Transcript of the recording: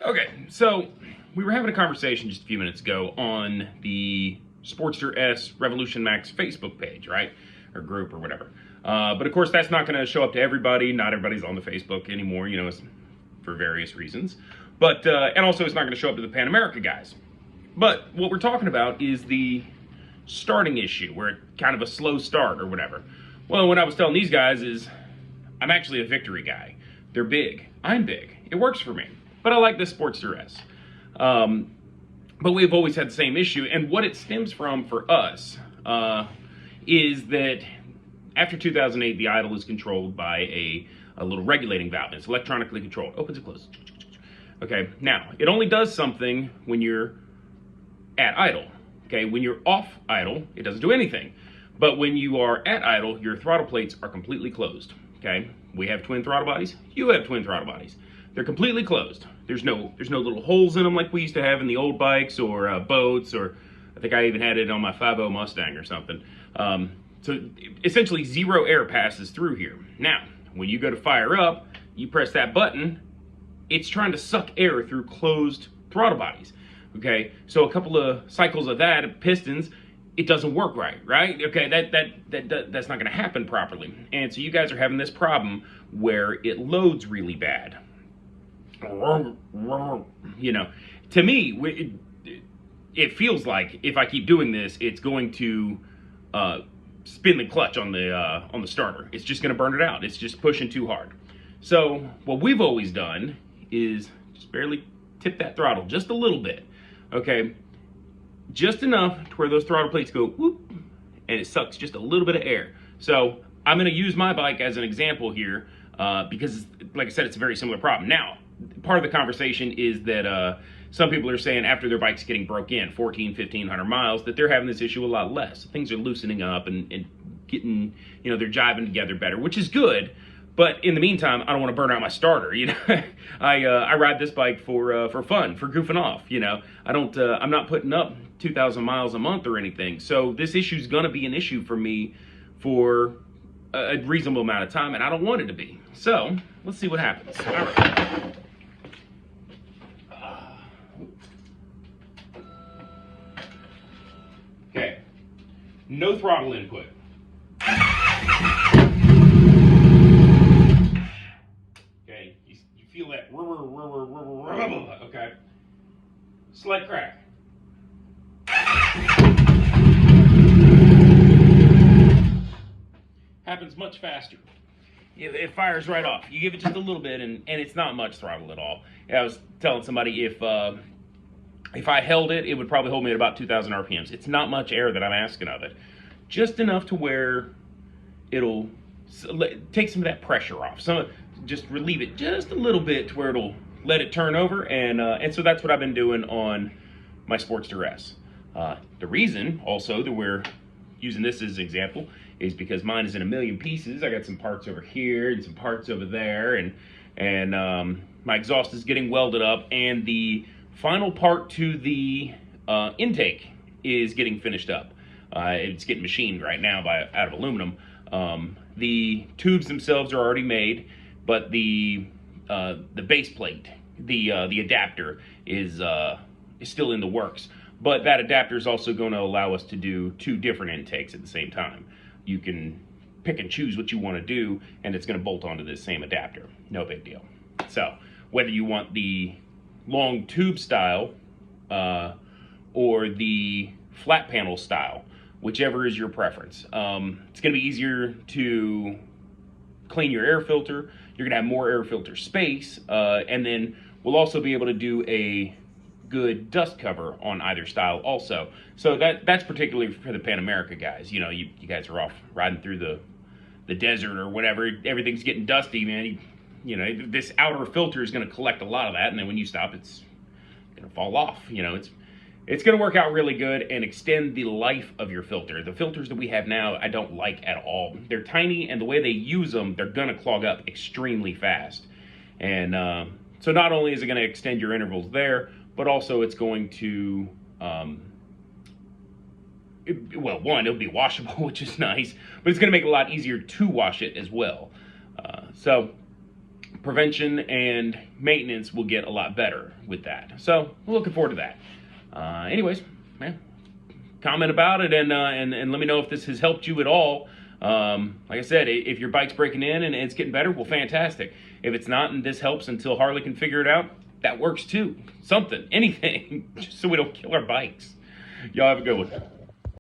Okay, so we were having a conversation just a few minutes ago on the Sportster S Revolution Max Facebook page, right? Or group or whatever. But of course, that's not going to show up to everybody. Not everybody's on the Facebook anymore, you know, for various reasons. But, and also it's not going to show up to the Pan America guys. But what we're talking about is the starting issue, where it's kind of a slow start or whatever. Well, what I was telling these guys is, I'm actually a victory guy. They're big. I'm big. It works for me. But I like this Sportster S. But we've always had the same issue, and what it stems from for us is that after 2008, the idle is controlled by a little regulating valve. It's electronically controlled. Opens and closes. Okay, now, it only does something when you're at idle. Okay, when you're off idle, it doesn't do anything. But when you are at idle, your throttle plates are completely closed. Okay, we have twin throttle bodies. You have twin throttle bodies. They're completely closed. There's no little holes in them like we used to have in the old bikes or boats, or I think I even had it on my 5.0 Mustang or something. So essentially zero air passes through here. Now, when you go to fire up, you press that button, it's trying to suck air through closed throttle bodies. Okay, so a couple of cycles of that, pistons, it doesn't work right? Okay, that's not gonna happen properly. And so you guys are having this problem where it loads really bad. You know, to me, it feels like if I keep doing this, it's going to spin the clutch on the starter. It's just going to burn it out. It's just pushing too hard. So what we've always done is just barely tip that throttle just a little bit. Okay, just enough to where those throttle plates go whoop, and it sucks just a little bit of air. So I'm going to use my bike as an example here because, like I said, it's a very similar problem. Now, part of the conversation is that some people are saying after their bike's getting broke in 1,500 miles that they're having this issue a lot less. Things are loosening up and getting, you know, they're jiving together better, which is good. But in the meantime, I don't want to burn out my starter. You know, I ride this bike for fun, for goofing off. You know, I'm not putting up 2,000 miles a month or anything. So this issue is going to be an issue for me for a reasonable amount of time, and I don't want it to be. So let's see what happens. All right. Okay, no throttle input. Okay, you feel that, okay, slight crack. Happens much faster. It fires right off. You give it just a little bit, and it's not much throttle at all. I was telling somebody if I held it, it would probably hold me at about 2,000 RPMs. It's not much air that I'm asking of it. Just enough to where it'll take some of that pressure off. Just relieve it just a little bit to where it'll let it turn over. And so that's what I've been doing on my Sportster S. The reason also that we're using this as an example is because mine is in a million pieces. I got some parts over here and some parts over there, and my exhaust is getting welded up, and the final part to the intake is getting finished up. It's getting machined right now out of aluminum. The tubes themselves are already made, but the base plate, the adapter is still in the works. But that adapter is also going to allow us to do two different intakes at the same time. You can pick and choose what you want to do, and it's going to bolt onto this same adapter. No big deal. So whether you want the long tube style or the flat panel style, whichever is your preference. It's going to be easier to clean your air filter. You're going to have more air filter space, and then we'll also be able to do a good dust cover on either style also. So that's particularly for the Pan America guys. You know, you guys are off riding through the desert or whatever. Everything's getting dusty, man. You know, this outer filter is going to collect a lot of that, and then when you stop, it's going to fall off. You know, it's going to work out really good and extend the life of your filter. The filters that we have now, I don't like at all. They're tiny, and the way they use them, they're going to clog up extremely fast. And so not only is it going to extend your intervals there, but also it's going to, well, one, it'll be washable, which is nice, but it's going to make it a lot easier to wash it as well. So prevention and maintenance will get a lot better with that. So we're looking forward to that. Anyways, man, comment about it and let me know if this has helped you at all. Like I said, if your bike's breaking in and it's getting better, well, fantastic. If it's not and this helps until Harley can figure it out, that works too. Something, anything, just so we don't kill our bikes. Y'all have a good one.